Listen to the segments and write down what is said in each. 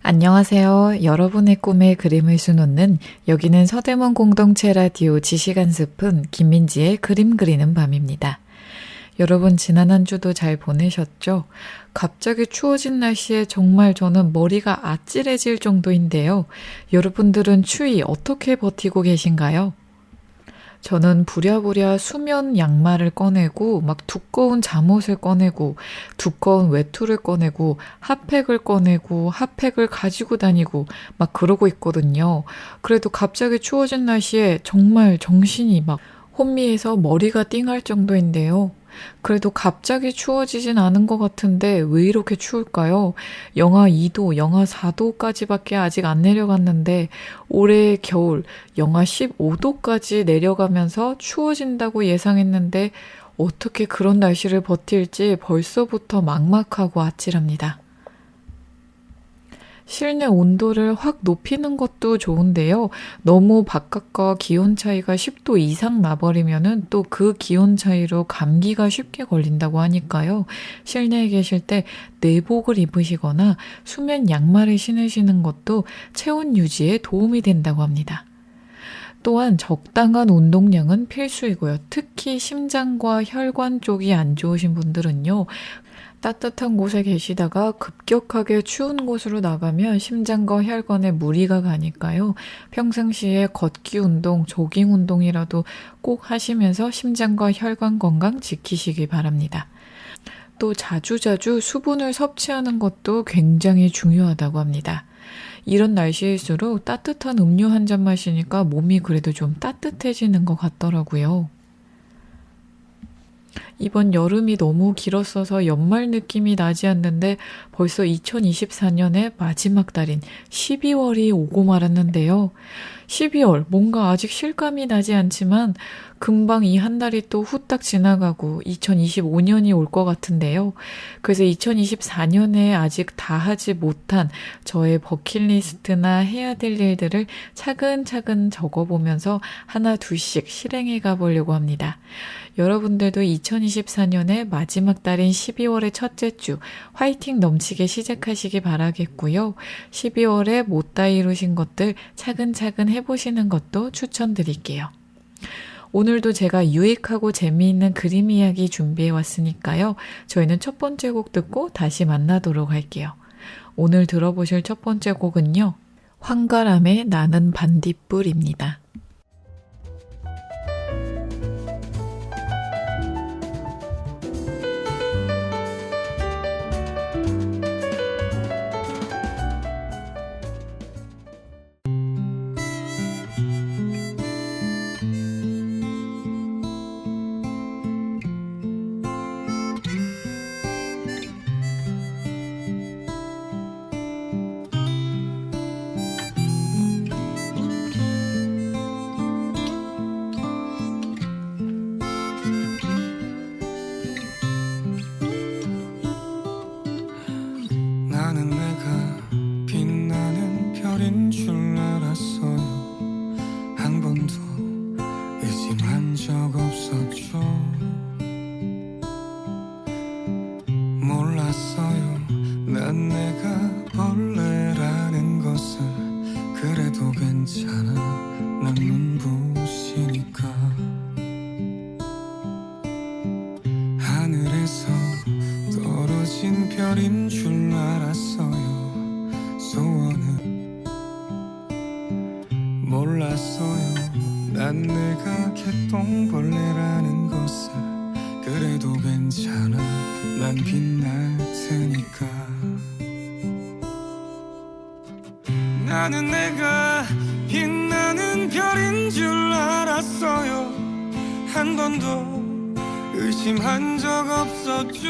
안녕하세요. 여러분의 꿈에 그림을 수놓는 여기는 서대문 공동체 라디오 지시간 숲은 김민지의 그림 그리는 밤입니다. 여러분 지난 한 주도 잘 보내셨죠? 갑자기 추워진 날씨에 정말 저는 머리가 아찔해질 정도인데요. 여러분들은 추위 어떻게 버티고 계신가요? 저는 부랴부랴 수면 양말을 꺼내고 막 두꺼운 잠옷을 꺼내고 두꺼운 외투를 꺼내고 핫팩을 꺼내고 핫팩을 가지고 다니고 막 그러고 있거든요. 그래도 갑자기 추워진 날씨에 정말 정신이 막 혼미해서 머리가 띵할 정도인데요. 그래도 갑자기 추워지진 않은 것 같은데 왜 이렇게 추울까요? 영하 2도, 영하 4도까지밖에 아직 안 내려갔는데 올해 겨울 영하 15도까지 내려가면서 추워진다고 예상했는데 어떻게 그런 날씨를 버틸지 벌써부터 막막하고 아찔합니다. 실내 온도를 확 높이는 것도 좋은데요. 너무 바깥과 기온 차이가 10도 이상 나버리면은 또 그 기온 차이로 감기가 쉽게 걸린다고 하니까요. 실내에 계실 때 내복을 입으시거나 수면 양말을 신으시는 것도 체온 유지에 도움이 된다고 합니다. 또한 적당한 운동량은 필수이고요. 특히 심장과 혈관 쪽이 안 좋으신 분들은요. 따뜻한 곳에 계시다가 급격하게 추운 곳으로 나가면 심장과 혈관에 무리가 가니까요. 평상시에 걷기 운동, 조깅 운동이라도 꼭 하시면서 심장과 혈관 건강 지키시기 바랍니다. 또 자주자주 수분을 섭취하는 것도 굉장히 중요하다고 합니다. 이런 날씨일수록 따뜻한 음료 한 잔 마시니까 몸이 그래도 좀 따뜻해지는 것 같더라고요. 이번 여름이 너무 길었어서 연말 느낌이 나지 않는데 벌써 2024년의 마지막 달인 12월이 오고 말았는데요. 12월 뭔가 아직 실감이 나지 않지만 금방 이 한 달이 또 후딱 지나가고 2025년이 올 것 같은데요. 그래서 2024년에 아직 다 하지 못한 저의 버킷리스트나 해야 될 일들을 차근차근 적어보면서 하나 둘씩 실행해 가보려고 합니다. 여러분들도 2024년의 마지막 달인 12월의 첫째 주 화이팅 넘치게 시작하시기 바라겠고요. 12월에 못다 이루신 것들 차근차근 해보시는 것도 추천드릴게요. 오늘도 제가 유익하고 재미있는 그림 이야기 준비해 왔으니까요. 저희는 첫 번째 곡 듣고 다시 만나도록 할게요. 오늘 들어보실 첫 번째 곡은요. 황가람의 나는 반딧불입니다. 나는 내가 빛나는 별인 줄 알았어요. 한 번도 의심한 적 없었죠. 몰랐어요. 난 내가 벌레라는 것을. 그래도 괜찮아. 난 눈부시니까. 하늘에서 떨어진 별인 줄 알았어요. 소원은 몰랐어요. 난 내가 개똥벌레라는 것을. 그래도 괜찮아. 난 빛날 테니까. 나는 내가 빛나는 별인 줄 알았어요. 한 번도 의심한 적 없었죠.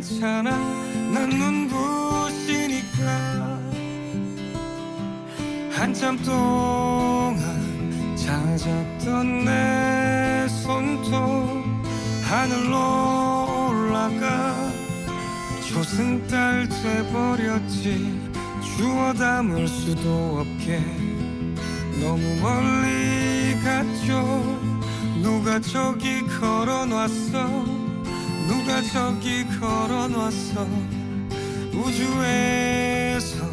괜찮아 난 눈부시니까 한참 동안 잦았던 내 손톱 하늘로 올라가 조승달 돼버렸지 주워 담을 수도 없게 너무 멀리 갔죠 누가 저기 걸어놨어 누가 저기 걸어놨어 우주에서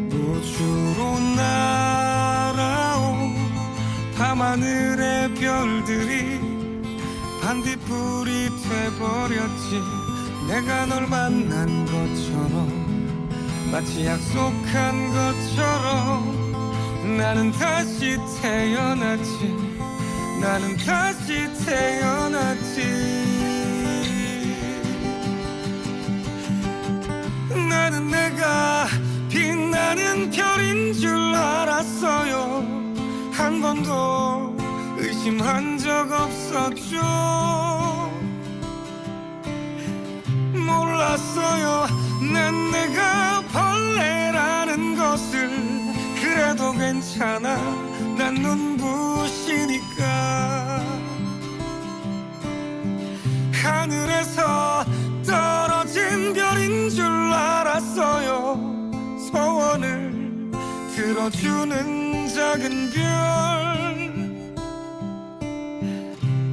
우주로 날아온 밤하늘의 별들이 반딧불이 돼버렸지 내가 널 만난 것처럼 마치 약속한 것처럼 나는 다시 태어났지 나는 다시 태어났지 나는 내가 빛나는 별인 줄 알았어요 한 번도 의심한 적 없었죠 몰랐어요 난 내가 벌레라는 것을 그래도 괜찮아 난 눈부시니까 하늘에서 떨어진 별인 줄 알았어요 소원을 들어주는 작은 별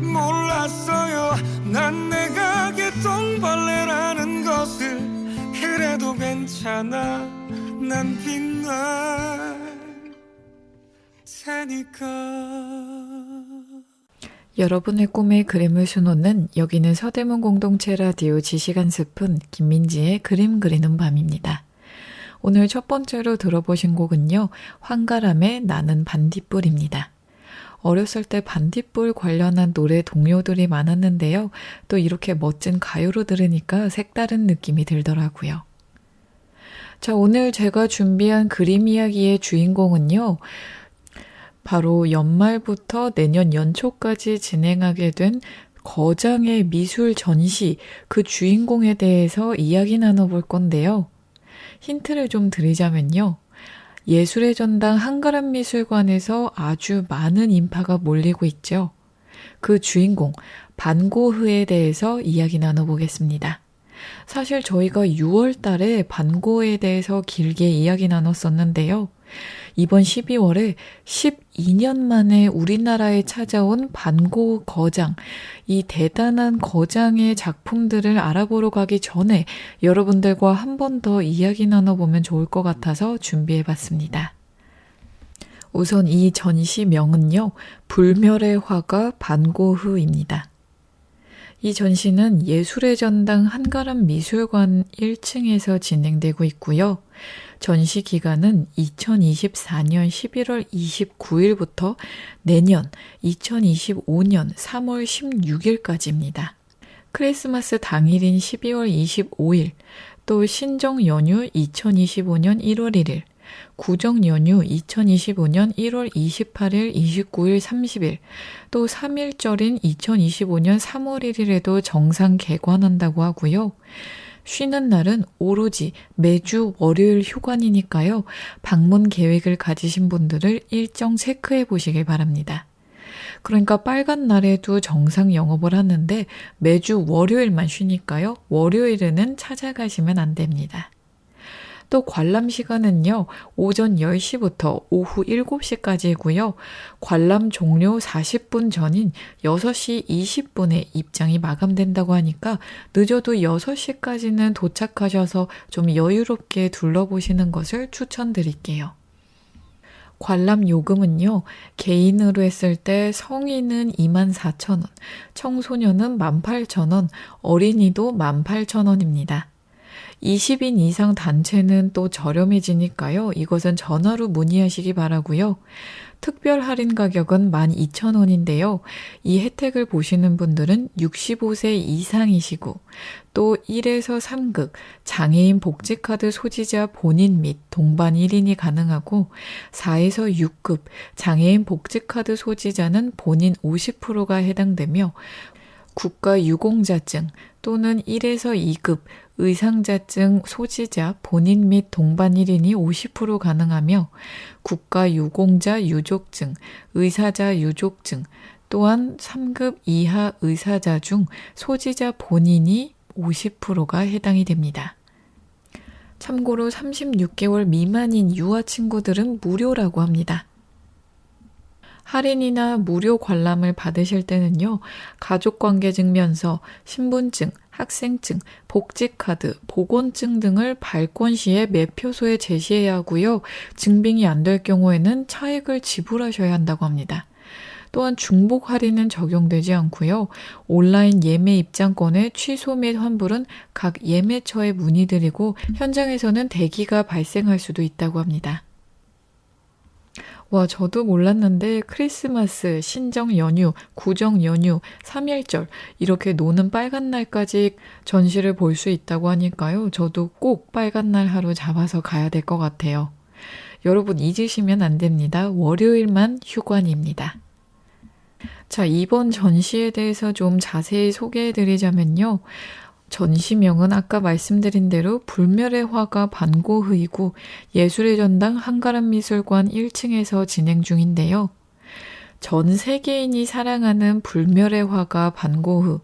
몰랐어요 난 내가 개똥벌레라는 것을 그래도 괜찮아 난 빛날 테니까 여러분의 꿈에 그림을 수놓는 여기는 서대문 공동체 라디오 지시간 스푼 김민지의 그림 그리는 밤입니다. 오늘 첫 번째로 들어보신 곡은요. 황가람의 나는 반딧불입니다. 어렸을 때 반딧불 관련한 노래 동요들이 많았는데요. 또 이렇게 멋진 가요로 들으니까 색다른 느낌이 들더라고요. 자, 오늘 제가 준비한 그림 이야기의 주인공은요. 바로 연말부터 내년 연초까지 진행하게 된 거장의 미술 전시 그 주인공에 대해서 이야기 나눠볼 건데요. 힌트를 좀 드리자면요. 예술의 전당 한가람미술관에서 아주 많은 인파가 몰리고 있죠. 그 주인공 반고흐에 대해서 이야기 나눠보겠습니다. 사실 저희가 6월 달에 반고흐에 대해서 길게 이야기 나눴었는데요. 이번 12월에 12년 만에 우리나라에 찾아온 반고흐 거장, 이 대단한 거장의 작품들을 알아보러 가기 전에 여러분들과 한 번 더 이야기 나눠보면 좋을 것 같아서 준비해봤습니다. 우선 이 전시명은요, 불멸의 화가 반고흐입니다. 이 전시는 예술의 전당 한가람 미술관 1층에서 진행되고 있고요. 전시 기간은 2024년 11월 29일부터 내년 2025년 3월 16일까지입니다. 크리스마스 당일인 12월 25일, 또 신정 연휴 2025년 1월 1일, 구정 연휴 2025년 1월 28일, 29일, 30일, 또 3일절인 2025년 3월 1일에도 정상 개관한다고 하고요. 쉬는 날은 오로지 매주 월요일 휴관이니까요. 방문 계획을 가지신 분들을 일정 체크해 보시길 바랍니다. 그러니까 빨간 날에도 정상 영업을 하는데 매주 월요일만 쉬니까요. 월요일에는 찾아가시면 안 됩니다. 또 관람 시간은요. 오전 10시부터 오후 7시까지이고요. 관람 종료 40분 전인 6시 20분에 입장이 마감된다고 하니까 늦어도 6시까지는 도착하셔서 좀 여유롭게 둘러보시는 것을 추천드릴게요. 관람 요금은요. 개인으로 했을 때 성인은 24,000원, 청소년은 18,000원, 어린이도 18,000원입니다. 20인 이상 단체는 또 저렴해지니까요. 이것은 전화로 문의하시기 바라고요. 특별 할인 가격은 12,000원인데요. 이 혜택을 보시는 분들은 65세 이상이시고 또 1에서 3급 장애인 복지카드 소지자 본인 및 동반 1인이 가능하고 4에서 6급 장애인 복지카드 소지자는 본인 50%가 해당되며 국가유공자증 또는 1에서 2급 의상자증 소지자 본인 및 동반 1인이 50% 가능하며 국가유공자 유족증, 의사자 유족증 또한 3급 이하 의사자 중 소지자 본인이 50%가 해당이 됩니다. 참고로 36개월 미만인 유아 친구들은 무료라고 합니다. 할인이나 무료 관람을 받으실 때는요, 가족관계증명서, 신분증, 학생증, 복지카드, 보건증 등을 발권 시에 매표소에 제시해야 하고요. 증빙이 안 될 경우에는 차액을 지불하셔야 한다고 합니다. 또한 중복 할인은 적용되지 않고요. 온라인 예매 입장권의 취소 및 환불은 각 예매처에 문의드리고 현장에서는 대기가 발생할 수도 있다고 합니다. 와, 저도 몰랐는데 크리스마스, 신정 연휴, 구정 연휴, 3.1절 이렇게 노는 빨간 날까지 전시를 볼 수 있다고 하니까요. 저도 꼭 빨간 날 하루 잡아서 가야 될 것 같아요. 여러분 잊으시면 안 됩니다. 월요일만 휴관입니다. 자, 이번 전시에 대해서 좀 자세히 소개해 드리자면요. 전시명은 아까 말씀드린 대로 불멸의 화가 반고흐이고 예술의 전당 한가람미술관 1층에서 진행 중인데요. 전 세계인이 사랑하는 불멸의 화가 반고흐.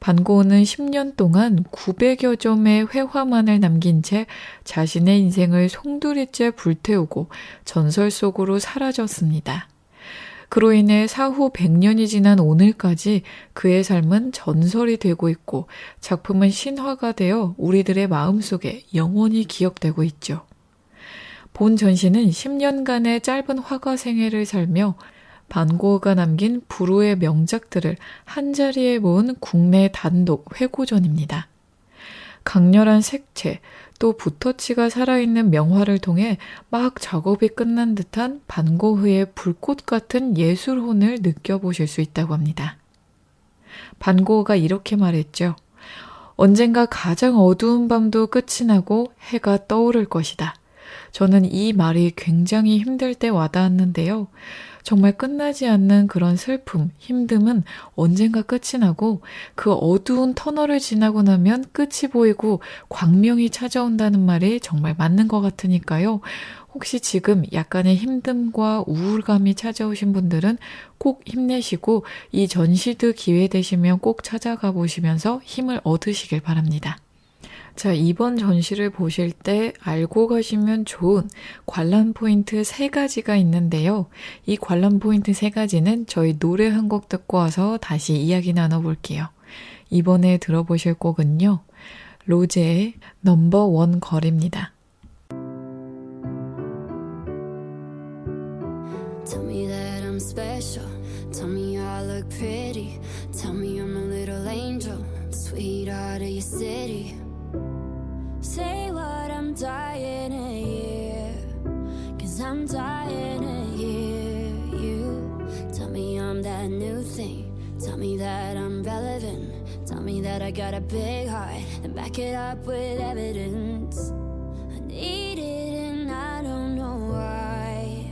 반고흐는 10년 동안 900여 점의 회화만을 남긴 채 자신의 인생을 송두리째 불태우고 전설 속으로 사라졌습니다. 그로 인해 사후 100년이 지난 오늘까지 그의 삶은 전설이 되고 있고 작품은 신화가 되어 우리들의 마음속에 영원히 기억되고 있죠. 본 전시는 10년간의 짧은 화가 생애를 살며 반고흐가 남긴 불후의 명작들을 한자리에 모은 국내 단독 회고전입니다. 강렬한 색채, 또 붓터치가 살아있는 명화를 통해 막 작업이 끝난 듯한 반고흐의 불꽃 같은 예술혼을 느껴보실 수 있다고 합니다. 반고흐가 이렇게 말했죠. 언젠가 가장 어두운 밤도 끝이 나고 해가 떠오를 것이다. 저는 이 말이 굉장히 힘들 때 와닿았는데요. 정말 끝나지 않는 그런 슬픔, 힘듦은 언젠가 끝이 나고 그 어두운 터널을 지나고 나면 끝이 보이고 광명이 찾아온다는 말이 정말 맞는 것 같으니까요. 혹시 지금 약간의 힘듦과 우울감이 찾아오신 분들은 꼭 힘내시고 이 전시도 기회 되시면 꼭 찾아가 보시면서 힘을 얻으시길 바랍니다. 자, 이번 전시를 보실 때 알고 가시면 좋은 관람 포인트 3가지가 있는데요. 이 관람 포인트 3가지는 저희 노래 한 곡 듣고 와서 다시 이야기 나눠볼게요. 이번에 들어보실 곡은요. 로제의 넘버원 걸입니다. Tell me that I'm special. Tell me I look pretty. Tell me I'm a little angel. Sweetheart of your city. Say what I'm dying to hear. Cause I'm dying to hear you. Tell me I'm that new thing. Tell me that I'm relevant. Tell me that I got a big heart. And back it up with evidence. I need it and I don't know why.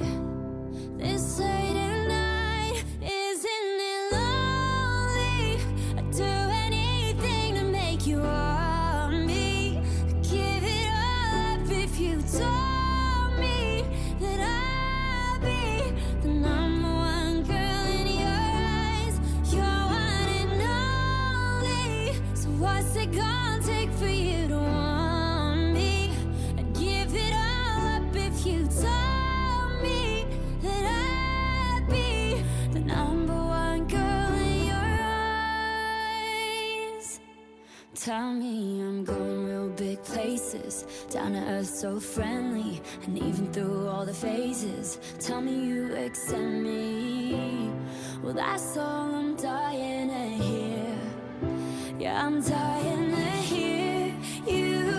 This late at night, isn't it lonely? I'd do anything to make you want me. I'd give it all up if you told me that I'd be the number one girl in your eyes. You're one and only. So what's it gonna take for you to want me? I'd give it all up if you told me that I'd be the number one girl in your eyes. Tell me I'm going real big places, down to earth so friendly, and even through all the phases, tell me you accept me. Well, that's all I'm dying to hear. Yeah, I'm dying to hear you.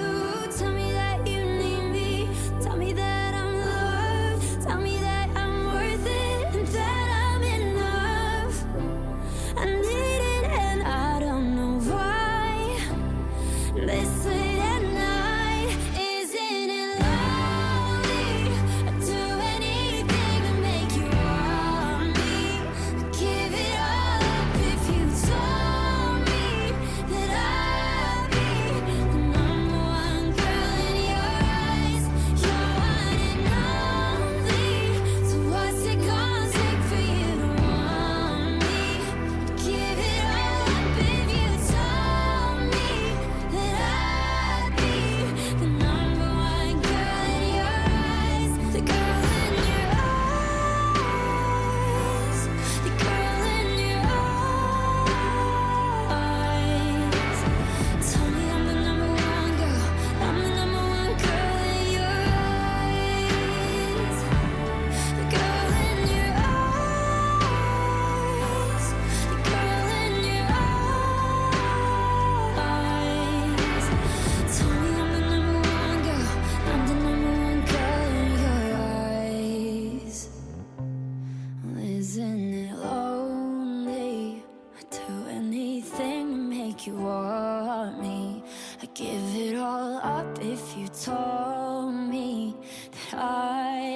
Tell me that you need me. Tell me that I'm loved. Tell me that I'm worth it and that I'm enough. I need it and I don't know why. This late at night, isn't it lonely? I'd do anything to make you want me. I'd give it all up if you told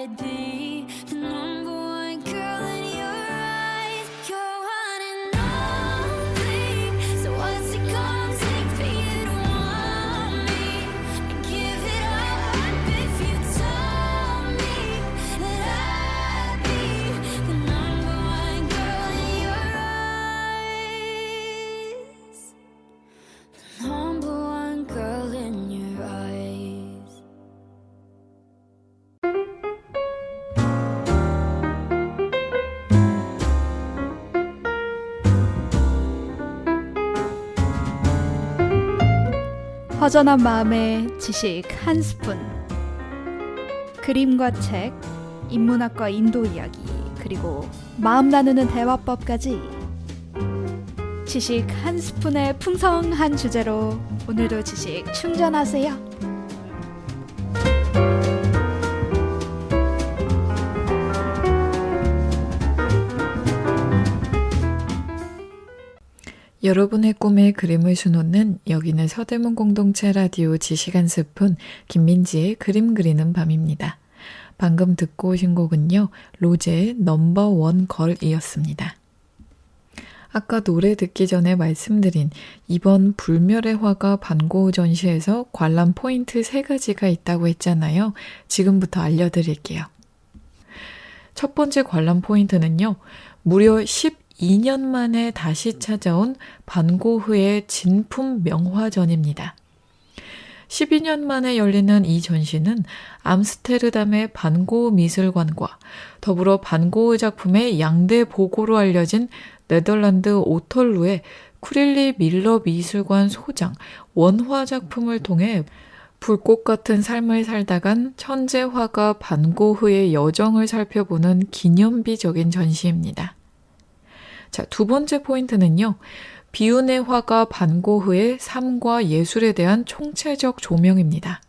I'd be the number one girl in your eyes. You're one and only. So what's it gonna take for you to want me and give it up? If you told me that I'd be the number one girl in your eyes, the number one girl in your eyes. 허전한 마음에 지식 한 스푼. 그림과 책, 인문학과 인도 이야기, 그리고 마음 나누는 대화법까지 지식 한 스푼의 풍성한 주제로 오늘도 지식 충전하세요. 여러분의 꿈에 그림을 수놓는 여기는 서대문 공동체 라디오 지식 한 스푼 김민지의 그림 그리는 밤입니다. 방금 듣고 오신 곡은요. 로제의 넘버원 걸이었습니다. 아까 노래 듣기 전에 말씀드린 이번 불멸의 화가 반고흐 전시에서 관람 포인트 3가지가 있다고 했잖아요. 지금부터 알려드릴게요. 첫 번째 관람 포인트는요. 무려 12년 만에 다시 찾아온 반고흐의 진품 명화전입니다. 12년 만에 열리는 이 전시는 암스테르담의 반고흐 미술관과 더불어 반고흐 작품의 양대 보고로 알려진 네덜란드 오털루의 쿠릴리 밀러 미술관 소장 원화 작품을 통해 불꽃 같은 삶을 살다간 천재 화가 반고흐의 여정을 살펴보는 기념비적인 전시입니다. 자, 두 번째 포인트는요. 비운의 화가 반고흐의 삶과 예술에 대한 총체적 조명입니다.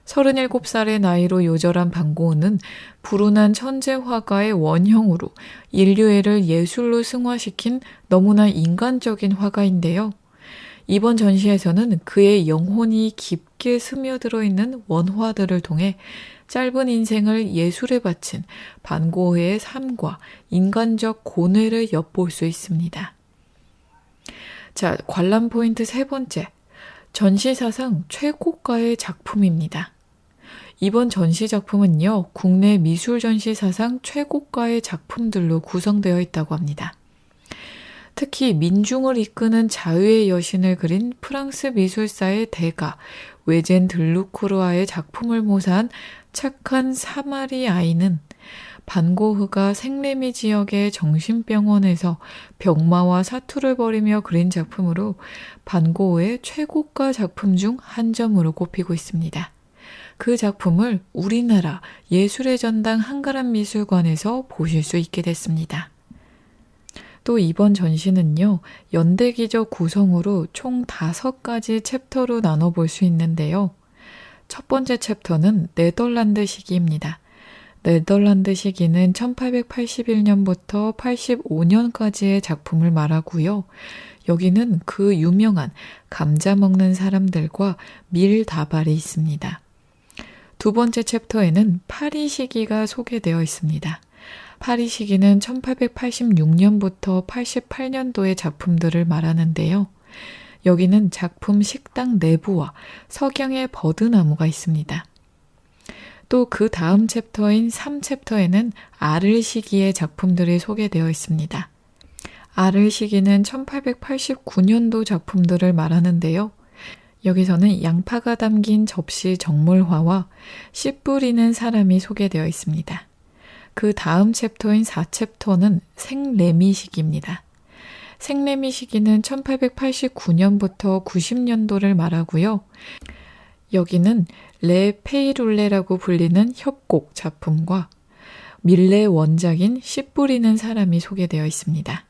37살의 나이로 요절한 반고흐는 불운한 천재 화가의 원형으로 인류애를 예술로 승화시킨 너무나 인간적인 화가인데요. 이번 전시에서는 그의 영혼이 깊게 스며들어 있는 원화들을 통해 짧은 인생을 예술에 바친 반고흐의 삶과 인간적 고뇌를 엿볼 수 있습니다. 자, 관람 포인트 3번째. 전시 사상 최고가의 작품입니다. 이번 전시 작품은요, 국내 미술 전시 사상 최고가의 작품들로 구성되어 있다고 합니다. 특히 민중을 이끄는 자유의 여신을 그린 프랑스 미술사의 대가 외젠 들루크루아의 작품을 모사한 착한 사마리 아이는 반고흐가 생레미 지역의 정신병원에서 병마와 사투를 벌이며 그린 작품으로 반고흐의 최고가 작품 중 한 점으로 꼽히고 있습니다. 그 작품을 우리나라 예술의 전당 한가람미술관에서 보실 수 있게 됐습니다. 또 이번 전시는요, 연대기적 구성으로 총 5가지 챕터로 나눠볼 수 있는데요. 첫 번째 챕터는 네덜란드 시기입니다. 네덜란드 시기는 1881년부터 85년까지의 작품을 말하고요. 여기는 그 유명한 감자 먹는 사람들과 밀다발이 있습니다. 두 번째 챕터에는 파리 시기가 소개되어 있습니다. 파리 시기는 1886년부터 88년도의 작품들을 말하는데요. 여기는 작품 식당 내부와 석양의 버드나무가 있습니다. 또 그 다음 챕터인 3챕터에는 아를 시기의 작품들이 소개되어 있습니다. 아를 시기는 1889년도 작품들을 말하는데요. 여기서는 양파가 담긴 접시 정물화와 씨 뿌리는 사람이 소개되어 있습니다. 그 다음 챕터인 4챕터는 생레미 시기입니다. 생레미 시기는 1889년부터 90년도를 말하고요. 여기는 레 페이룰레라고 불리는 협곡 작품과 밀레 원작인 씨 뿌리는 사람이 소개되어 있습니다.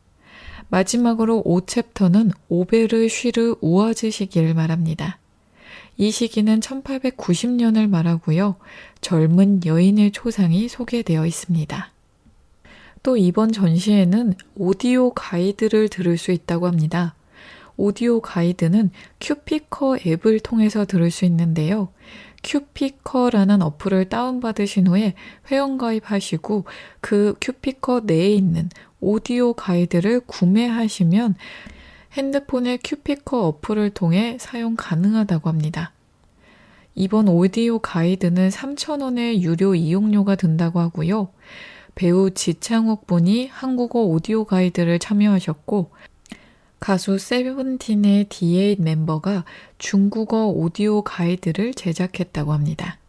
마지막으로 5챕터는 오베르 쉬르 우아즈 시기를 말합니다. 이 시기는 1890년을 말하고요. 젊은 여인의 초상이 소개되어 있습니다. 또 이번 전시에는 오디오 가이드를 들을 수 있다고 합니다. 오디오 가이드는 큐피커 앱을 통해서 들을 수 있는데요. 큐피커라는 어플을 다운받으신 후에 회원가입하시고 그 큐피커 내에 있는 오디오 가이드를 구매하시면 핸드폰의 큐피커 어플을 통해 사용 가능하다고 합니다. 이번 오디오 가이드는 3,000원의 유료 이용료가 든다고 하고요. 배우 지창욱 분이 한국어 오디오 가이드를 참여하셨고 가수 세븐틴의 D8 멤버가 중국어 오디오 가이드를 제작했다고 합니다.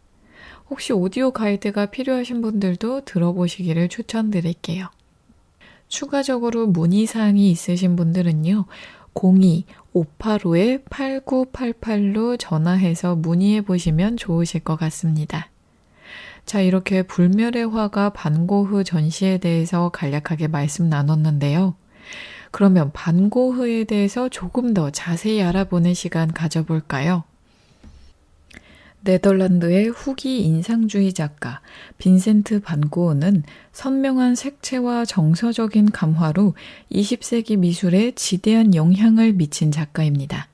혹시 오디오 가이드가 필요하신 분들도 들어보시기를 추천드릴게요. 추가적으로 문의사항이 있으신 분들은요. 02-585-8988로 전화해서 문의해 보시면 좋으실 것 같습니다. 자, 이렇게 불멸의 화가 반고흐 전시에 대해서 간략하게 말씀 나눴는데요. 그러면 반고흐에 대해서 조금 더 자세히 알아보는 시간 가져볼까요? 네덜란드의 후기 인상주의 작가 빈센트 반 고흐는 선명한 색채와 정서적인 감화로 20세기 미술에 지대한 영향을 미친 작가입니다.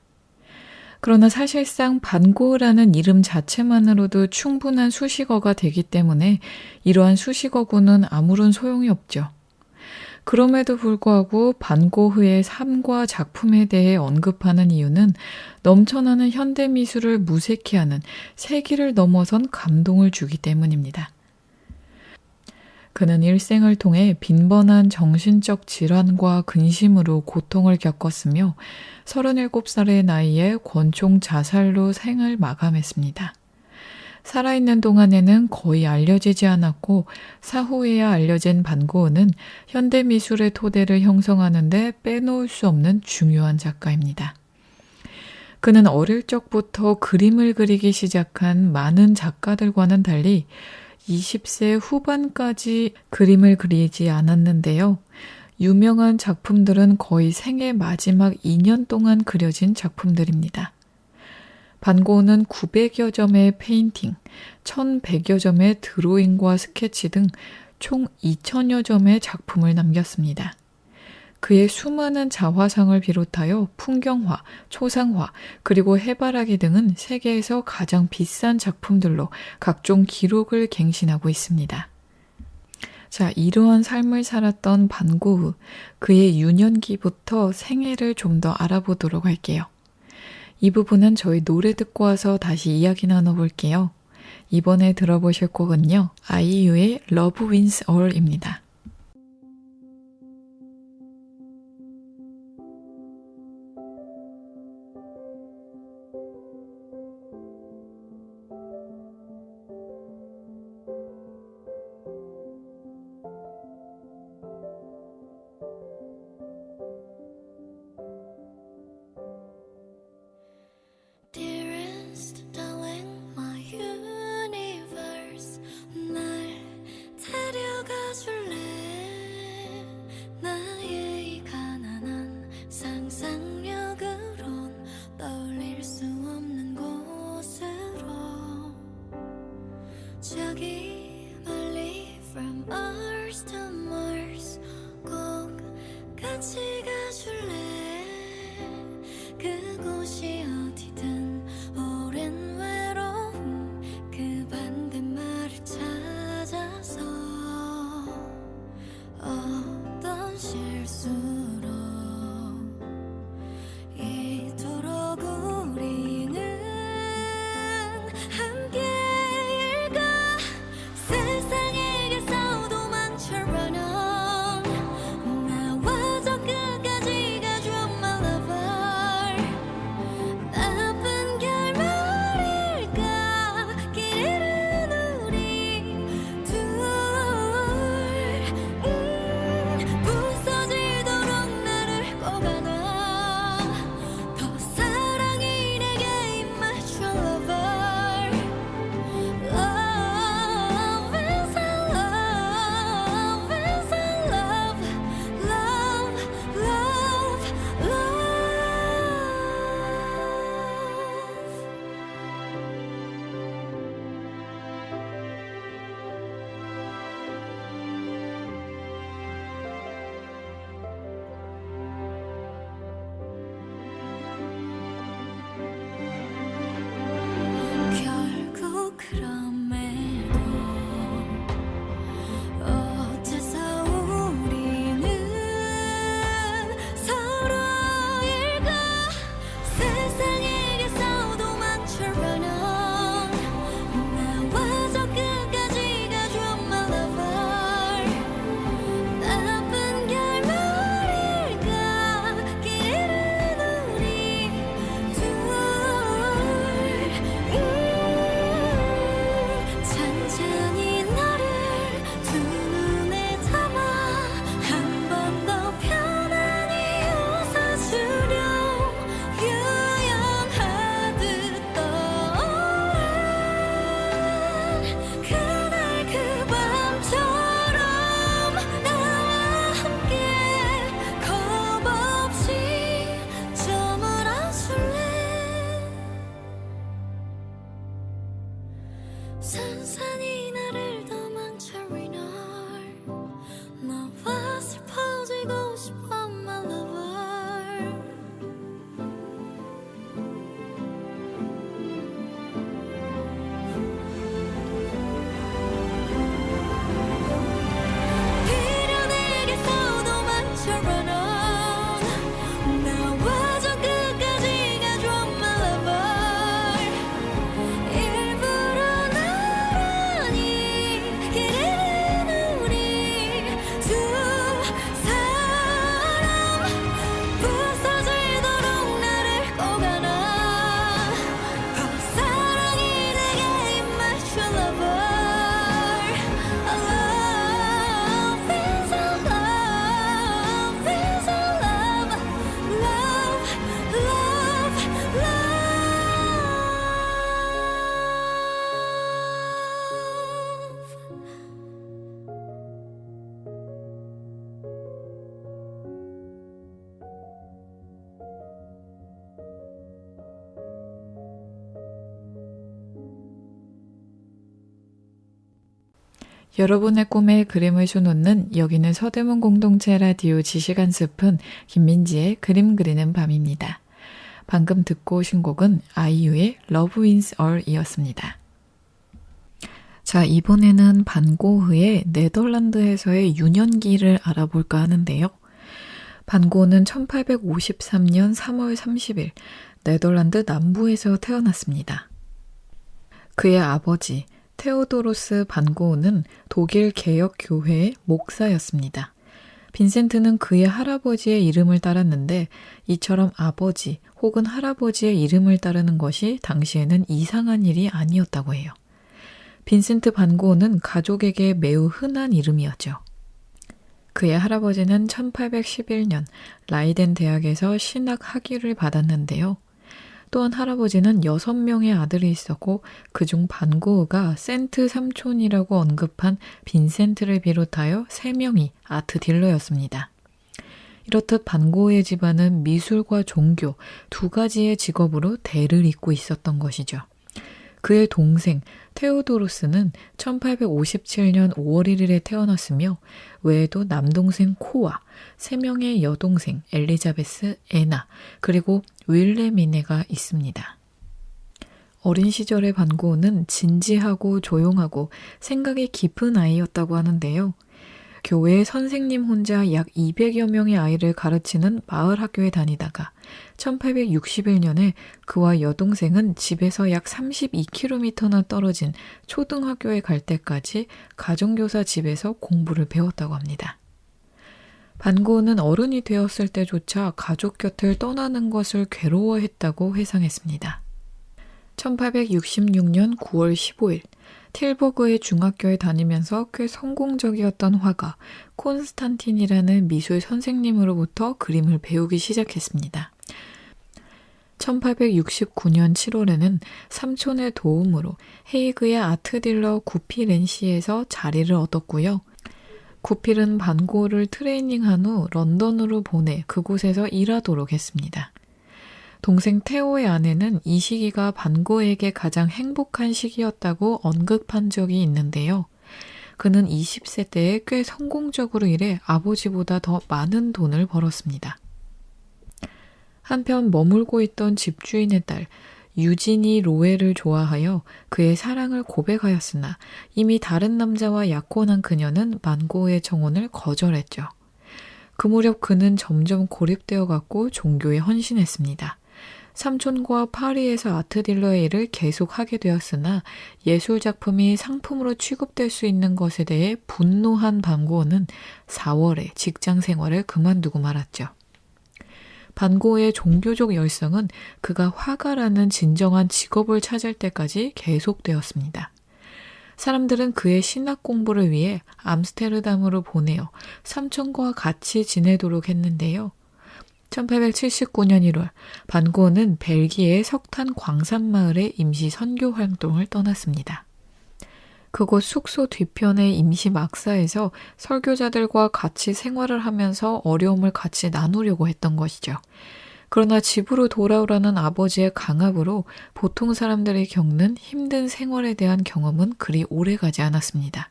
그러나 사실상 반 고흐라는 이름 자체만으로도 충분한 수식어가 되기 때문에 이러한 수식어구는 아무런 소용이 없죠. 그럼에도 불구하고 반 고흐의 삶과 작품에 대해 언급하는 이유는 넘쳐나는 현대미술을 무색해 하는 세기를 넘어선 감동을 주기 때문입니다. 그는 일생을 통해 빈번한 정신적 질환과 근심으로 고통을 겪었으며 37살의 나이에 권총 자살로 생을 마감했습니다. 살아있는 동안에는 거의 알려지지 않았고 사후에야 알려진 반 고흐는 현대미술의 토대를 형성하는 데 빼놓을 수 없는 중요한 작가입니다. 그는 어릴 적부터 그림을 그리기 시작한 많은 작가들과는 달리 20세 후반까지 그림을 그리지 않았는데요. 유명한 작품들은 거의 생애 마지막 2년 동안 그려진 작품들입니다. 반 고흐는 900여 점의 페인팅, 1100여 점의 드로잉과 스케치 등 총 2000여 점의 작품을 남겼습니다. 그의 수많은 자화상을 비롯하여 풍경화, 초상화, 그리고 해바라기 등은 세계에서 가장 비싼 작품들로 각종 기록을 갱신하고 있습니다. 자, 이러한 삶을 살았던 반 고흐, 그의 유년기부터 생애를 좀 더 알아보도록 할게요. 이 부분은 저희 노래 듣고 와서 다시 이야기 나눠볼게요. 이번에 들어보실 곡은요. 아이유의 Love Wins All입니다. Dearest darling, my universe, 날 데려가 줄래? 나의 이 가난한 상상력으론 떠올릴 수 없는 곳으로 저기 멀리 from Earth to Mars 꼭 같이 가줄래? 그곳이 어디든 오랜 외로움 그 반대말을 찾아서 어떤 실수로 이토록 우리는 함께일까? 세상에게서 도망쳐 run on 나와 더 여러분의 꿈에 그림을 수놓는 여기는 서대문 공동체 라디오 지시간 숲은 김민지의 그림 그리는 밤입니다. 방금 듣고 오신 곡은 아이유의 Love Wins All 이었습니다. 자, 이번에는 반 고흐의 네덜란드에서의 유년기를 알아볼까 하는데요. 반 고흐는 1853년 3월 30일 네덜란드 남부에서 태어났습니다. 그의 아버지 테오도로스 반 고흐는 독일 개혁교회의 목사였습니다. 빈센트는 그의 할아버지의 이름을 따랐는데 이처럼 아버지 혹은 할아버지의 이름을 따르는 것이 당시에는 이상한 일이 아니었다고 해요. 빈센트 반 고흐는 가족에게 매우 흔한 이름이었죠. 그의 할아버지는 1811년 라이덴 대학에서 신학 학위를 받았는데요. 또한 할아버지는 6명의 아들이 있었고 그중 반 고흐가 센트 삼촌이라고 언급한 빈센트를 비롯하여 3명이 아트 딜러였습니다. 이렇듯 반 고흐의 집안은 미술과 종교 두 가지의 직업으로 대를 잇고 있었던 것이죠. 그의 동생 테오도로스는 1857년 5월 1일에 태어났으며 외에도 남동생 코와 3명의 여동생 엘리자베스, 애나, 그리고 윌레미네가 있습니다. 어린 시절의 반 고흐는 진지하고 조용하고 생각이 깊은 아이였다고 하는데요. 교회 선생님 혼자 약 200여 명의 아이를 가르치는 마을 학교에 다니다가 1861년에 그와 여동생은 집에서 약 32km나 떨어진 초등학교에 갈 때까지 가정교사 집에서 공부를 배웠다고 합니다. 반 고흐는 어른이 되었을 때조차 가족 곁을 떠나는 것을 괴로워했다고 회상했습니다. 1866년 9월 15일 틸버그의 중학교에 다니면서 꽤 성공적이었던 화가 콘스탄틴이라는 미술 선생님으로부터 그림을 배우기 시작했습니다. 1869년 7월에는 삼촌의 도움으로 헤이그의 아트 딜러 구피 렌시에서 자리를 얻었고요. 구필은 반 고흐를 트레이닝한 후 런던으로 보내 그곳에서 일하도록 했습니다. 동생 테오의 아내는 이 시기가 반 고흐에게 가장 행복한 시기였다고 언급한 적이 있는데요. 그는 20세 때에 꽤 성공적으로 일해 아버지보다 더 많은 돈을 벌었습니다. 한편 머물고 있던 집주인의 딸 유지니 로에를 좋아하여 그의 사랑을 고백하였으나 이미 다른 남자와 약혼한 그녀는 반 고흐의 청혼을 거절했죠. 그 무렵 그는 점점 고립되어 갔고 종교에 헌신했습니다. 삼촌과 파리에서 아트 딜러의 일을 계속하게 되었으나 예술 작품이 상품으로 취급될 수 있는 것에 대해 분노한 반 고흐는 4월에 직장 생활을 그만두고 말았죠. 반 고흐의 종교적 열성은 그가 화가라는 진정한 직업을 찾을 때까지 계속되었습니다. 사람들은 그의 신학 공부를 위해 암스테르담으로 보내어 삼촌과 같이 지내도록 했는데요. 1879년 1월 반 고흐는 벨기에의 석탄 광산 마을에 임시 선교 활동을 떠났습니다. 그곳 숙소 뒤편의 임시 막사에서 설교자들과 같이 생활을 하면서 어려움을 같이 나누려고 했던 것이죠. 그러나 집으로 돌아오라는 아버지의 강압으로 보통 사람들이 겪는 힘든 생활에 대한 경험은 그리 오래가지 않았습니다.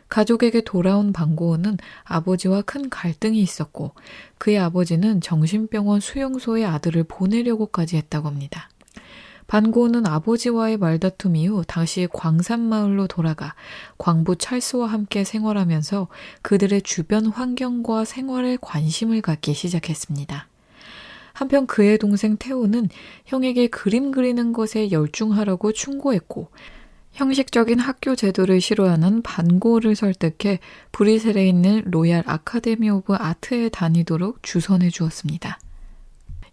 가족에게 돌아온 반 고흐는 아버지와 큰 갈등이 있었고 그의 아버지는 정신병원 수용소에 아들을 보내려고까지 했다고 합니다. 반 고흐는 아버지와의 말다툼 이후 다시 광산마을로 돌아가 광부 찰스와 함께 생활하면서 그들의 주변 환경과 생활에 관심을 갖기 시작했습니다. 한편 그의 동생 테오는 형에게 그림 그리는 것에 열중하라고 충고했고 형식적인 학교 제도를 싫어하는 반 고흐를 설득해 브뤼셀에 있는 로얄 아카데미 오브 아트에 다니도록 주선해 주었습니다.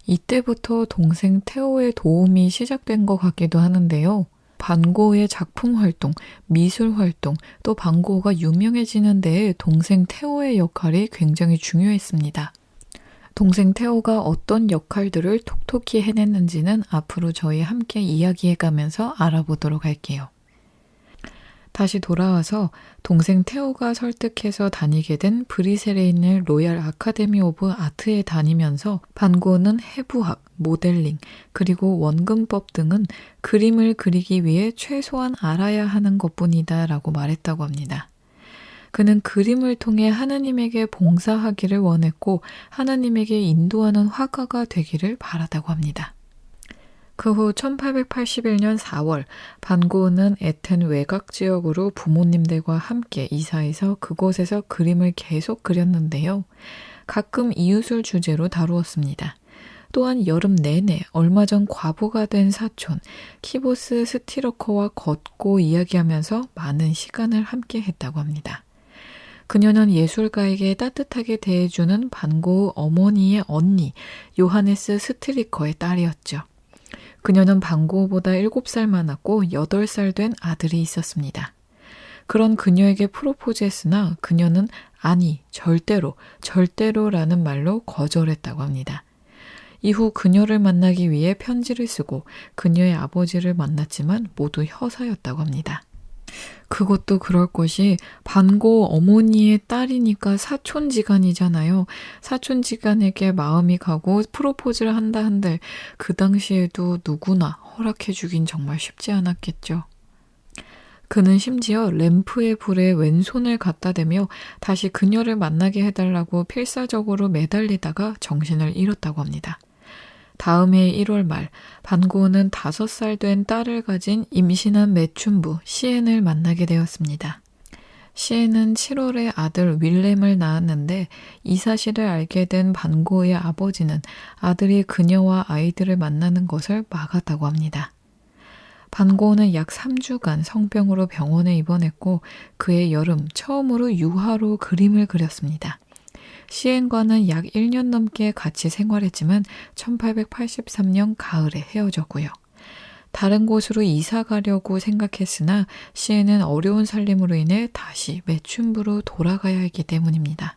이때부터 동생 테오의 도움이 시작된 것 같기도 하는데요. 반 고흐의 작품 활동, 미술 활동, 또 반 고흐가 유명해지는 데에 동생 테오의 역할이 굉장히 중요했습니다. 동생 테오가 어떤 역할들을 톡톡히 해냈는지는 앞으로 저희 함께 이야기해가면서 알아보도록 할게요. 다시 돌아와서 동생 테오가 설득해서 다니게 된 브뤼셀에 있는 로얄 아카데미 오브 아트에 다니면서 반 고흐는 해부학, 모델링, 그리고 원근법 등은 그림을 그리기 위해 최소한 알아야 하는 것뿐이다 라고 말했다고 합니다. 그는 그림을 통해 하나님에게 봉사하기를 원했고 하나님에게 인도하는 화가가 되기를 바라다고 합니다. 그 후 1881년 4월 반 고흐는 에텐 외곽 지역으로 부모님들과 함께 이사해서 그곳에서 그림을 계속 그렸는데요. 가끔 이웃을 주제로 다루었습니다. 또한 여름 내내 얼마 전 과부가 된 사촌 키보스 스티러커와 걷고 이야기하면서 많은 시간을 함께 했다고 합니다. 그녀는 예술가에게 따뜻하게 대해주는 반 고흐 어머니의 언니 요하네스 스트리커의 딸이었죠. 그녀는 반 고흐보다 7살 많았고 8살 된 아들이 있었습니다. 그런 그녀에게 프로포즈했으나 그녀는 아니, 절대로라는 말로 거절했다고 합니다. 이후 그녀를 만나기 위해 편지를 쓰고 그녀의 아버지를 만났지만 모두 허사였다고 합니다. 그것도 그럴 것이 반 고흐 어머니의 딸이니까 사촌지간이잖아요. 사촌지간에게 마음이 가고 프로포즈를 한다 한들 그 당시에도 누구나 허락해주긴 정말 쉽지 않았겠죠. 그는 심지어 램프의 불에 왼손을 갖다 대며 다시 그녀를 만나게 해달라고 필사적으로 매달리다가 정신을 잃었다고 합니다. 다음 해 1월 말 반 고흐는 5살 된 딸을 가진 임신한 매춘부 시엔을 만나게 되었습니다. 시엔은 7월에 아들 윌렘을 낳았는데 이 사실을 알게 된 반 고흐의 아버지는 아들이 그녀와 아이들을 만나는 것을 막았다고 합니다. 반 고흐는 약 3주간 성병으로 병원에 입원했고 그해 여름 처음으로 유화로 그림을 그렸습니다. 시엔과는 약 1년 넘게 같이 생활했지만 1883년 가을에 헤어졌고요. 다른 곳으로 이사 가려고 생각했으나 시엔은 어려운 살림으로 인해 다시 매춘부로 돌아가야 했기 때문입니다.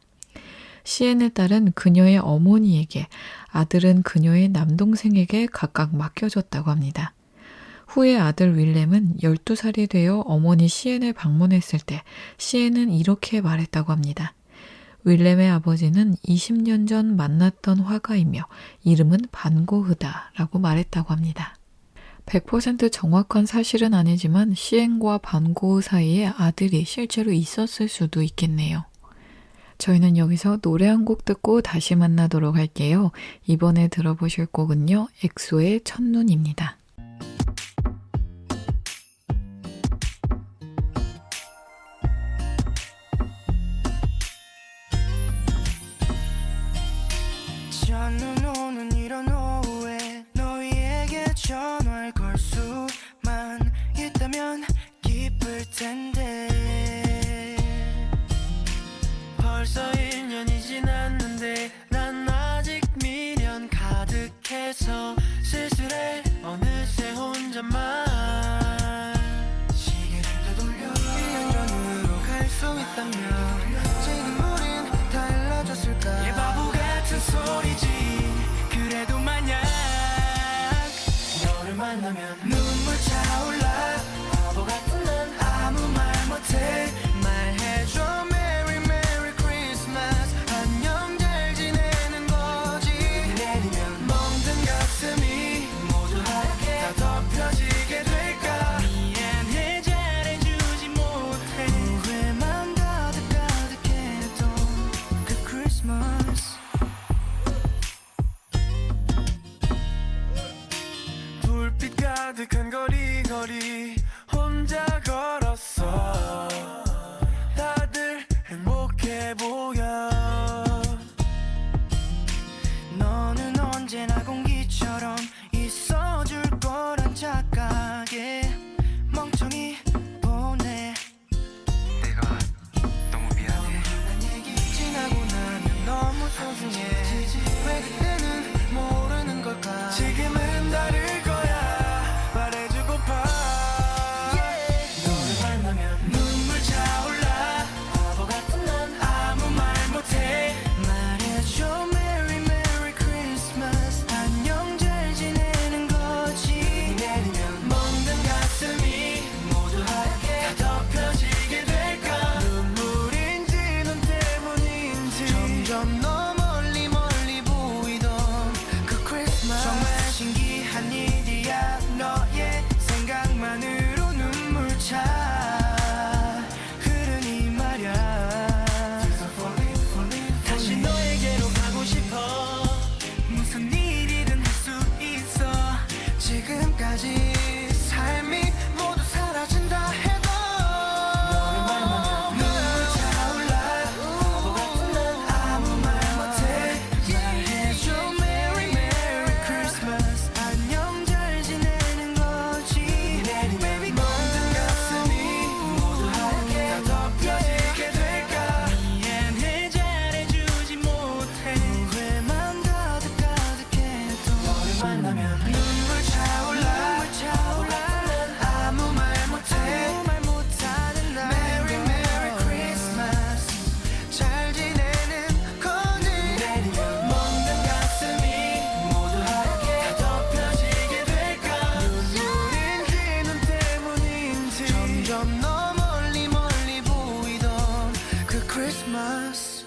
시엔의 딸은 그녀의 어머니에게, 아들은 그녀의 남동생에게 각각 맡겨졌다고 합니다. 후에 아들 윌렘은 12살이 되어 어머니 시엔을 방문했을 때 시엔은 이렇게 말했다고 합니다. 윌렘의 아버지는 20년 전 만났던 화가이며 이름은 반 고흐다 라고 말했다고 합니다. 100% 정확한 사실은 아니지만 시엔과 반 고흐 사이에 아들이 실제로 있었을 수도 있겠네요. 저희는 여기서 노래 한 곡 듣고 다시 만나도록 할게요. 이번에 들어보실 곡은요. 엑소의 첫눈입니다. 첫눈 오는 이런 오후에 너희에게 전화를 걸 수만 있다면 기쁠 텐데 벌써 1년이 지났는데 난 아직 미련 가득해서 쓸쓸해 어느새 혼자만 시계를 되돌려 1년 전으로 갈 수 있다면 지금 우린 달라졌을까 이 바보 같은 소리지 그래도 만약 너를 만나면 눈물 차올라 바보 같은 난 아무 말 못해 말해줘 Merry Merry Christmas 안녕 잘 지내는 거지 내리면 멍든 가슴이 모두 하얗게 다 덮여지게 될까 미안해 잘해주지 못해 후회만 가득한 Christmas.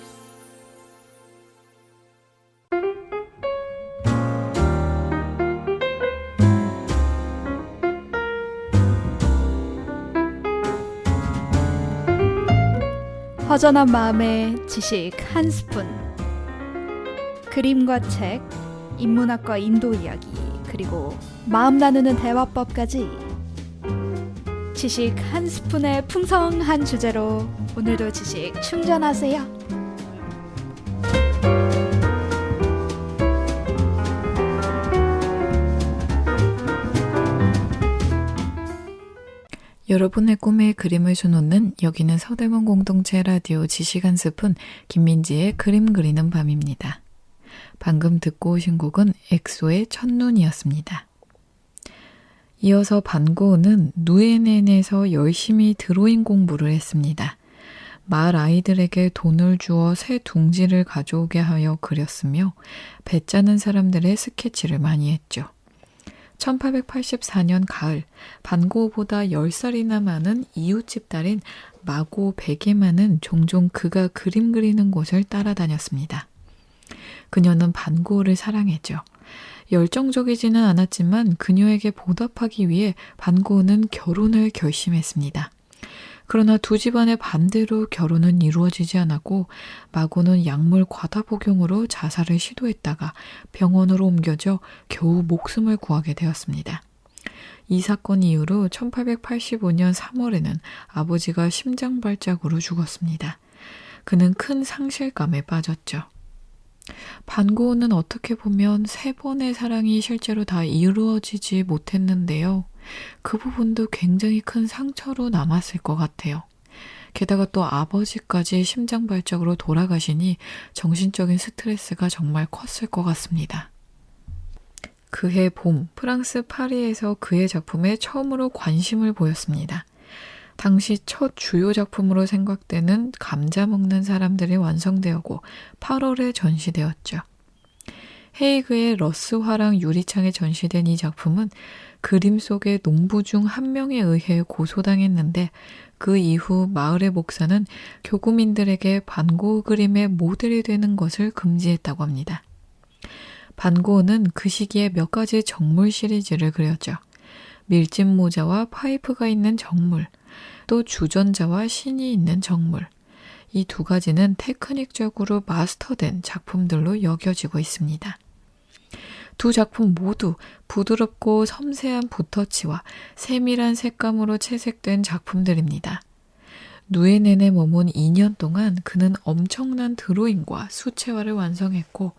허전한 마음에 지식 한 스푼. 그림과 책, 인문학과 인도 이야기, 그리고 마음 나누는 대화법까지 지식 한 스푼의 풍성한 주제로 오늘도 지식 충전하세요. 여러분의 꿈에 그림을 수놓는 여기는 서대문 공동체 라디오 지식 한 스푼 김민지의 그림 그리는 밤입니다. 방금 듣고 오신 곡은 엑소의 첫눈이었습니다. 이어서 반고은은 누에넨에서 열심히 드로잉 공부를 했습니다. 마을 아이들에게 돈을 주어 새 둥지를 가져오게 하여 그렸으며 배 짜는 사람들의 스케치를 많이 했죠. 1884년 가을, 반고우보다 10살이나 많은 이웃집 딸인 마고 베게만은 종종 그가 그림 그리는 곳을 따라다녔습니다. 그녀는 반고우를 사랑했죠. 열정적이지는 않았지만 그녀에게 보답하기 위해 반고우는 결혼을 결심했습니다. 그러나 두 집안의 반대로 결혼은 이루어지지 않았고 마고는 약물 과다 복용으로 자살을 시도했다가 병원으로 옮겨져 겨우 목숨을 구하게 되었습니다. 이 사건 이후로 1885년 3월에는 아버지가 심장발작으로 죽었습니다. 그는 큰 상실감에 빠졌죠. 반고은은 어떻게 보면 3번의 사랑이 실제로 다 이루어지지 못했는데요. 그 부분도 굉장히 큰 상처로 남았을 것 같아요. 게다가 또 아버지까지 심장발작으로 돌아가시니 정신적인 스트레스가 정말 컸을 것 같습니다. 그해 봄, 프랑스 파리에서 그의 작품에 처음으로 관심을 보였습니다. 당시 첫 주요 작품으로 생각되는 감자 먹는 사람들이 완성되었고 8월에 전시되었죠. 헤이그의 러스 화랑 유리창에 전시된 이 작품은 그림 속의 농부 중 한 명에 의해 고소당했는데 그 이후 마을의 목사는 교구민들에게 반고흐 그림의 모델이 되는 것을 금지했다고 합니다. 반고흐는 그 시기에 몇 가지 정물 시리즈를 그렸죠. 밀짚 모자와 파이프가 있는 정물, 또 주전자와 신이 있는 정물. 이 두 가지는 테크닉적으로 마스터된 작품들로 여겨지고 있습니다. 두 작품 모두 부드럽고 섬세한 붓터치와 세밀한 색감으로 채색된 작품들입니다. 누에넨에 머문 2년 동안 그는 엄청난 드로잉과 수채화를 완성했고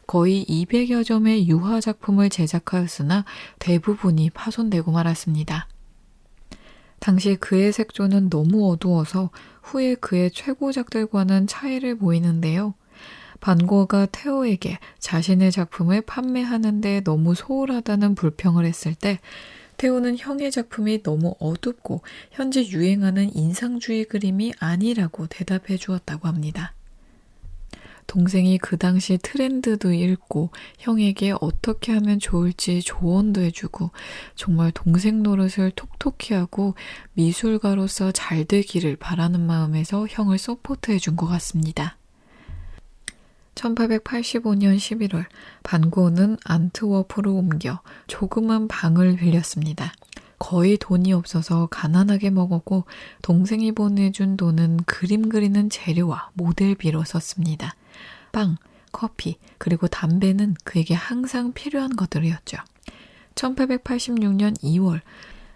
거의 200여 점의 유화 작품을 제작하였으나 대부분이 파손되고 말았습니다. 당시 그의 색조는 너무 어두워서 후에 그의 최고작들과는 차이를 보이는데요. 반고흐가 테오에게 자신의 작품을 판매하는데 너무 소홀하다는 불평을 했을 때 테오는 형의 작품이 너무 어둡고 현재 유행하는 인상주의 그림이 아니라고 대답해 주었다고 합니다. 동생이 그 당시 트렌드도 읽고 형에게 어떻게 하면 좋을지 조언도 해주고 정말 동생 노릇을 톡톡히 하고 미술가로서 잘 되기를 바라는 마음에서 형을 서포트해 준 것 같습니다. 1885년 11월 반고흐는 안트워프로 옮겨 조그만 방을 빌렸습니다. 거의 돈이 없어서 가난하게 먹었고 동생이 보내준 돈은 그림 그리는 재료와 모델비로 썼습니다. 빵, 커피, 그리고 담배는 그에게 항상 필요한 것들이었죠. 1886년 2월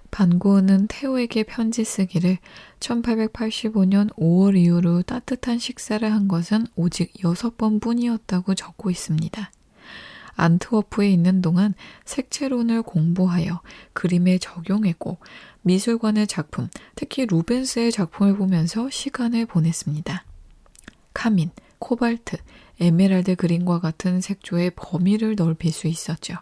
반고흐는 테오에게 편지 쓰기를 1885년 5월 이후로 따뜻한 식사를 한 것은 오직 6번 뿐이었다고 적고 있습니다. 안트워프에 있는 동안 색채론을 공부하여 그림에 적용했고 미술관의 작품, 특히 루벤스의 작품을 보면서 시간을 보냈습니다. 카민, 코발트, 에메랄드 그린과 같은 색조의 범위를 넓힐 수 있었죠.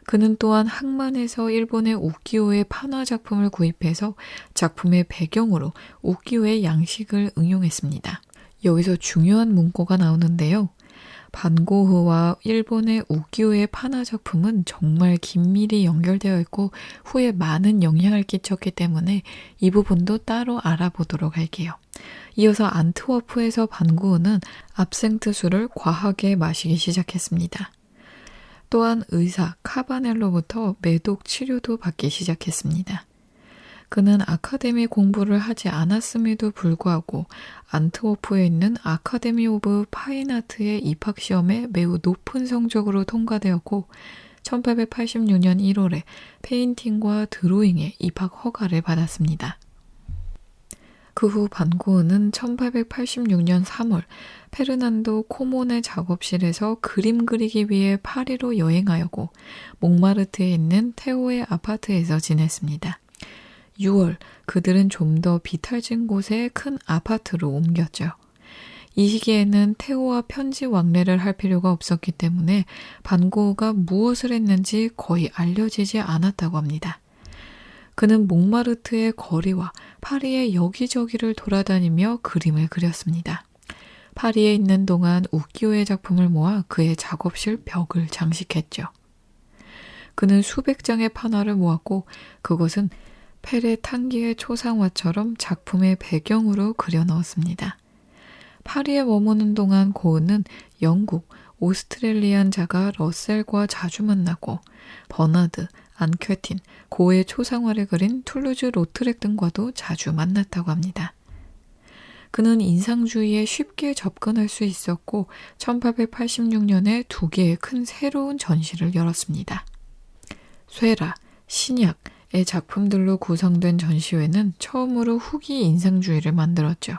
그는 또한 항만에서 일본의 우키오의 판화 작품을 구입해서 작품의 배경으로 우키오의 양식을 응용했습니다. 여기서 중요한 문구가 나오는데요. 반고흐와 일본의 우기요의 파나 작품은 정말 긴밀히 연결되어 있고 후에 많은 영향을 끼쳤기 때문에 이 부분도 따로 알아보도록 할게요. 이어서 안트워프에서 반고흐는 압생트 술을 과하게 마시기 시작했습니다. 또한 의사 카바넬로부터 매독 치료도 받기 시작했습니다. 그는 아카데미 공부를 하지 않았음에도 불구하고 안트워프에 있는 아카데미 오브 파인아트의 입학시험에 매우 높은 성적으로 통과되었고 1886년 1월에 페인팅과 드로잉에 입학 허가를 받았습니다. 그 후 반고흐는 1886년 3월 페르난도 코몬의 작업실에서 그림 그리기 위해 파리로 여행하였고 몽마르트에 있는 테오의 아파트에서 지냈습니다. 6월 그들은 좀 더 비탈진 곳의 큰 아파트로 옮겼죠. 이 시기에는 테오와 편지 왕래를 할 필요가 없었기 때문에 반고흐가 무엇을 했는지 거의 알려지지 않았다고 합니다. 그는 몽마르트의 거리와 파리의 여기저기를 돌아다니며 그림을 그렸습니다. 파리에 있는 동안 우키요의 작품을 모아 그의 작업실 벽을 장식했죠. 그는 수백 장의 판화를 모았고 그것은 펠의 탄기의 초상화처럼 작품의 배경으로 그려 넣었습니다. 파리에 머무는 동안 고흐는 영국, 오스트레일리안 작가 러셀과 자주 만나고 버나드, 안퀘틴, 고흐의 초상화를 그린 툴루즈 로트렉 등과도 자주 만났다고 합니다. 그는 인상주의에 쉽게 접근할 수 있었고 1886년에 2개의 큰 새로운 전시를 열었습니다. 쇠라, 신약, 의 작품들로 구성된 전시회는 처음으로 후기 인상주의를 만들었죠.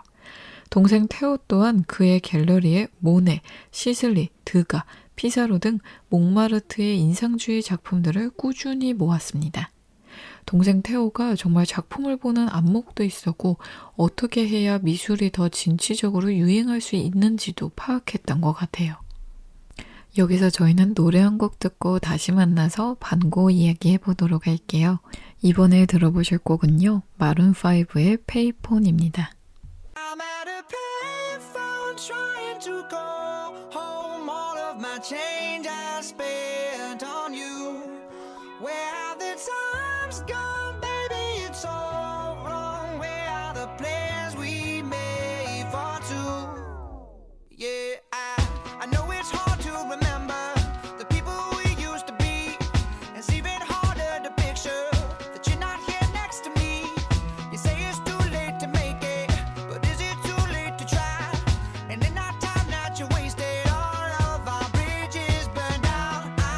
동생 테오 또한 그의 갤러리에 모네, 시슬리, 드가, 피사로 등 몽마르트의 인상주의 작품들을 꾸준히 모았습니다. 동생 테오가 정말 작품을 보는 안목도 있었고 어떻게 해야 미술이 더 진취적으로 유행할 수 있는지도 파악했던 것 같아요. 여기서 저희는 노래 한 곡 듣고 다시 만나서 반고 이야기 해보도록 할게요. 이번에 들어보실 곡은요. 마룬5의 페이폰입니다. I'm at a payphone trying to call home. All of my change I spent on you. Where have the times gone, baby? It's all wrong. Where are the plans we made for two? Yeah, I know it's hard to remember the people we used to be. It's even harder to picture that you're not here next to me. You say it's too late to make it, but is it too late to try? And in that time that you wasted, all of our bridges burned down. I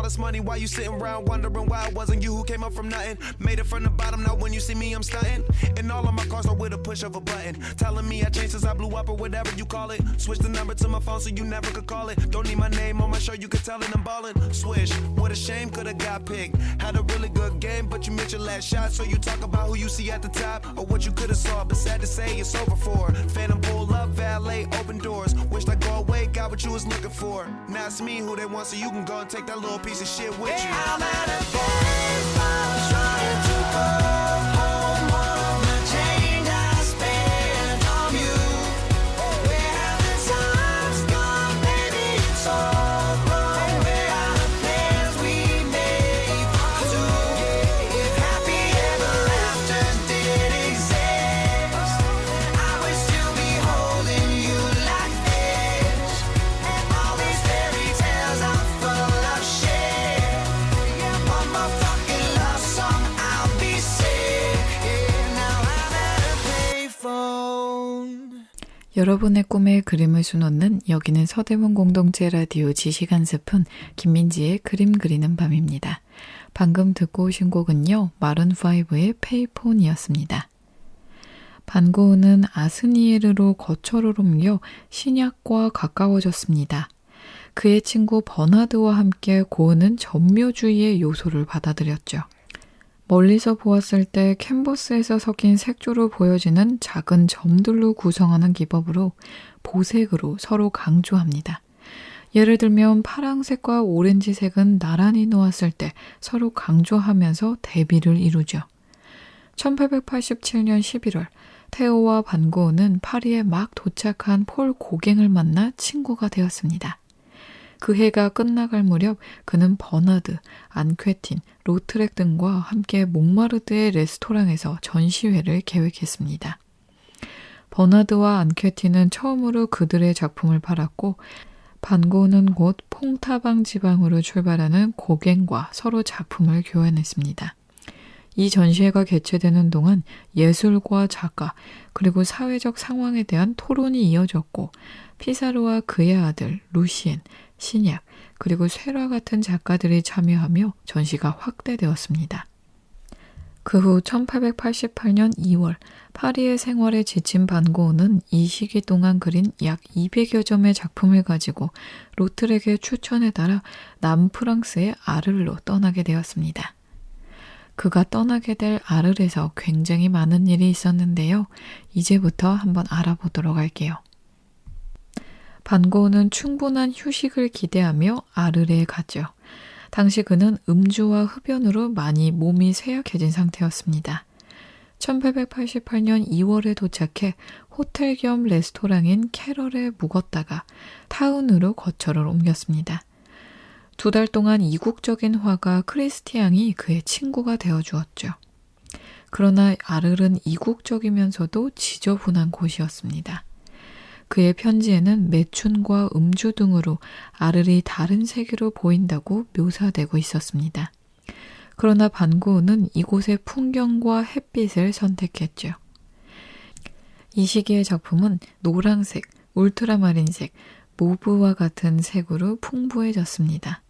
this money while you sitting around wondering why it wasn't you who came up from nothing. Made it from the bottom, now when you see me, I'm stunting. And all of my cars are with a push of a button. Telling me I changed since I blew up or whatever you call it. Switch the number to my phone so you never could call it. Don't need my name on my shirt, you could tell it I'm ballin'. Swish, what a shame, could've got picked. Had a really good game, but you missed your last shot. So you talk about who you see at the top or what you could've saw. But sad to say, it's over for. Phantom pull up, valet, open doors. Wished I go away, got what you was looking for. Now it's me who they want, so you can go and take that little piece of shit with you. I'm at a baseball trying to go home. All of my change I spent on you. Where have the times gone, baby? It's all wrong. Where are the plans we made for two? If happy ever after did exist, I would still be holding you like this. And all these fairy tales are full of shit. One more fucking love song, I'll be sick. Now I'm at a payphone. 여러분의 꿈에 그림을 수놓는 여기는 서대문 공동체 라디오 지시간 스푼 김민지의 그림 그리는 밤입니다. 방금 듣고 오신 곡은요. 마룬5의 페이폰이었습니다. 반고은은 아스니에르로 거처를 옮겨 신약과 가까워졌습니다. 그의 친구 버나드와 함께 고은은 전묘주의의 요소를 받아들였죠. 멀리서 보았을 때 캔버스에서 섞인 색조로 보여지는 작은 점들로 구성하는 기법으로 보색으로 서로 강조합니다. 예를 들면 파랑색과 오렌지색은 나란히 놓았을 때 서로 강조하면서 대비를 이루죠. 1887년 11월 테오와 반고은은 파리에 막 도착한 폴 고갱을 만나 친구가 되었습니다. 그 해가 끝나갈 무렵 그는 버나드, 안퀘틴, 로트렉 등과 함께 몽마르트의 레스토랑에서 전시회를 계획했습니다. 버나드와 안퀘틴은 처음으로 그들의 작품을 팔았고 반고은은 곧 퐁타방 지방으로 출발하는 고갱과 서로 작품을 교환했습니다. 이 전시회가 개최되는 동안 예술과 작가 그리고 사회적 상황에 대한 토론이 이어졌고 피사로와 그의 아들 루시엔, 신약 그리고 쇠라 같은 작가들이 참여하며 전시가 확대되었습니다. 그 후 1888년 2월 파리의 생활에 지친 반고은은 이 시기 동안 그린 약 200여 점의 작품을 가지고 로트렉의 추천에 따라 남프랑스의 아를로 떠나게 되었습니다. 그가 떠나게 될 아를에서 굉장히 많은 일이 있었는데요. 이제부터 한번 알아보도록 할게요. 반고은은 충분한 휴식을 기대하며 아르레에 갔죠. 당시 그는 음주와 흡연으로 많이 몸이 쇠약해진 상태였습니다. 1888년 2월에 도착해 호텔 겸 레스토랑인 캐럴에 묵었다가 타운으로 거처를 옮겼습니다. 2달 동안 이국적인 화가 크리스티앙이 그의 친구가 되어주었죠. 그러나 아를은 이국적이면서도 지저분한 곳이었습니다. 그의 편지에는 매춘과 음주 등으로 아를이 다른 세계로 보인다고 묘사되고 있었습니다. 그러나 반고은은 이곳의 풍경과 햇빛을 선택했죠. 이 시기의 작품은 노란색, 울트라마린색, 모브와 같은 색으로 풍부해졌습니다.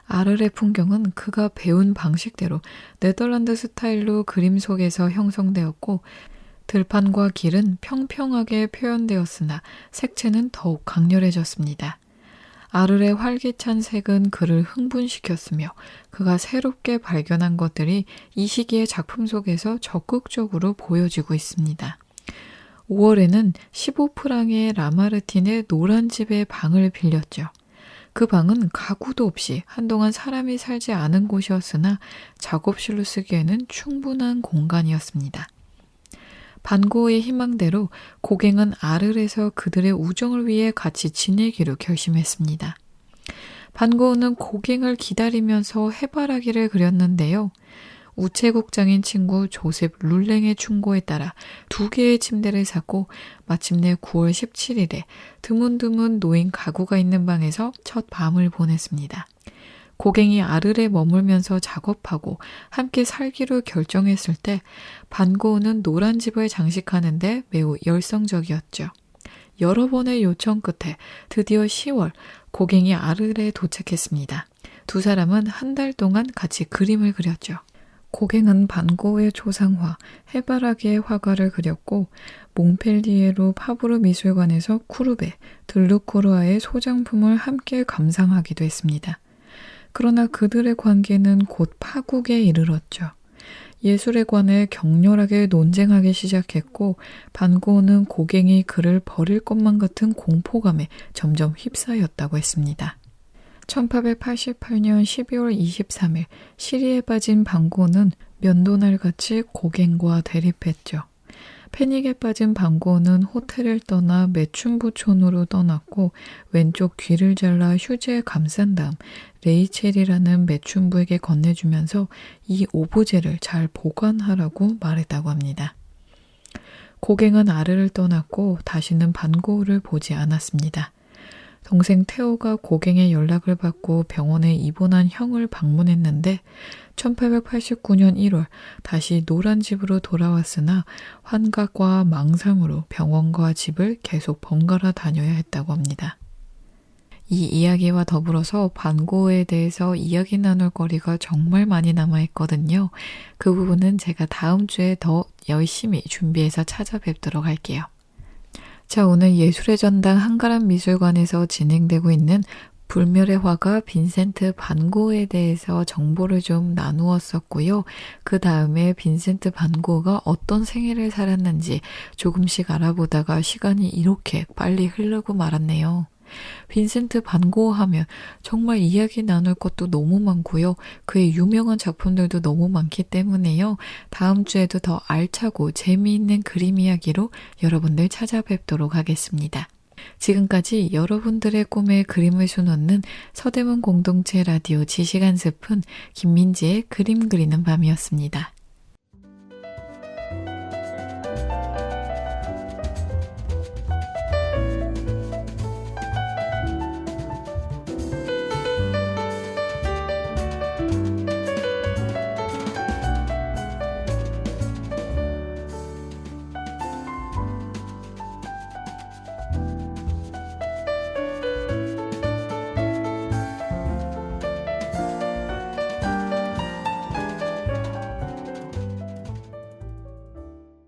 아르의 풍경은 그가 배운 방식대로 네덜란드 스타일로 그림 속에서 형성되었고 들판과 길은 평평하게 표현되었으나 색채는 더욱 강렬해졌습니다. 아르의 활기찬 색은 그를 흥분시켰으며 그가 새롭게 발견한 것들이 이 시기의 작품 속에서 적극적으로 보여지고 있습니다. 5월에는 15프랑의 라마르틴의 노란 집의 방을 빌렸죠. 그 방은 가구도 없이 한동안 사람이 살지 않은 곳이었으나 작업실로 쓰기에는 충분한 공간이었습니다. 반고의 희망대로 고갱은 아르에서 그들의 우정을 위해 같이 지내기로 결심했습니다. 반고는 고갱을 기다리면서 해바라기를 그렸는데요. 우체국장인 친구 조셉 룰랭의 충고에 따라 2개의 침대를 샀고 마침내 9월 17일에 드문드문 놓인 가구가 있는 방에서 첫 밤을 보냈습니다. 고갱이 아르에 머물면서 작업하고 함께 살기로 결정했을 때 반고은은 노란 집을 장식하는데 매우 열성적이었죠. 여러 번의 요청 끝에 드디어 10월 고갱이 아르에 도착했습니다. 두 사람은 한 달 동안 같이 그림을 그렸죠. 고갱은 반고의 초상화, 해바라기의 화가를 그렸고 몽펠리에로 파브르 미술관에서 쿠르베, 들루코르아의 소장품을 함께 감상하기도 했습니다. 그러나 그들의 관계는 곧 파국에 이르렀죠. 예술에 관해 격렬하게 논쟁하기 시작했고 반고는 고갱이 그를 버릴 것만 같은 공포감에 점점 휩싸였다고 했습니다. 1888년 12월 23일 시리에 빠진 반고는 면도날같이 고갱과 대립했죠. 패닉에 빠진 반고는 호텔을 떠나 매춘부촌으로 떠났고 왼쪽 귀를 잘라 휴지에 감싼 다음 레이첼이라는 매춘부에게 건네주면서 이 오브제를 잘 보관하라고 말했다고 합니다. 고갱은 아르를 떠났고 다시는 반고를 보지 않았습니다. 동생 테오가 고갱의 연락을 받고 병원에 입원한 형을 방문했는데 1889년 1월 다시 노란 집으로 돌아왔으나 환각과 망상으로 병원과 집을 계속 번갈아 다녀야 했다고 합니다. 이 이야기와 더불어서 반고에 대해서 이야기 나눌 거리가 정말 많이 남아있거든요. 그 부분은 제가 다음 주에 더 열심히 준비해서 찾아뵙도록 할게요. 자, 오늘 예술의 전당 한가람 미술관에서 진행되고 있는 불멸의 화가 빈센트 반 고에 대해서 정보를 좀 나누었었고요. 그 다음에 빈센트 반 고가 어떤 생애를 살았는지 조금씩 알아보다가 시간이 이렇게 빨리 흐르고 말았네요. 빈센트 반 고 하면 정말 이야기 나눌 것도 너무 많고요. 그의 유명한 작품들도 너무 많기 때문에요. 다음 주에도 더 알차고 재미있는 그림 이야기로 여러분들 찾아뵙도록 하겠습니다. 지금까지 여러분들의 꿈에 그림을 수놓는 서대문 공동체 라디오 지식한 스푼 김민지의 그림 그리는 밤이었습니다.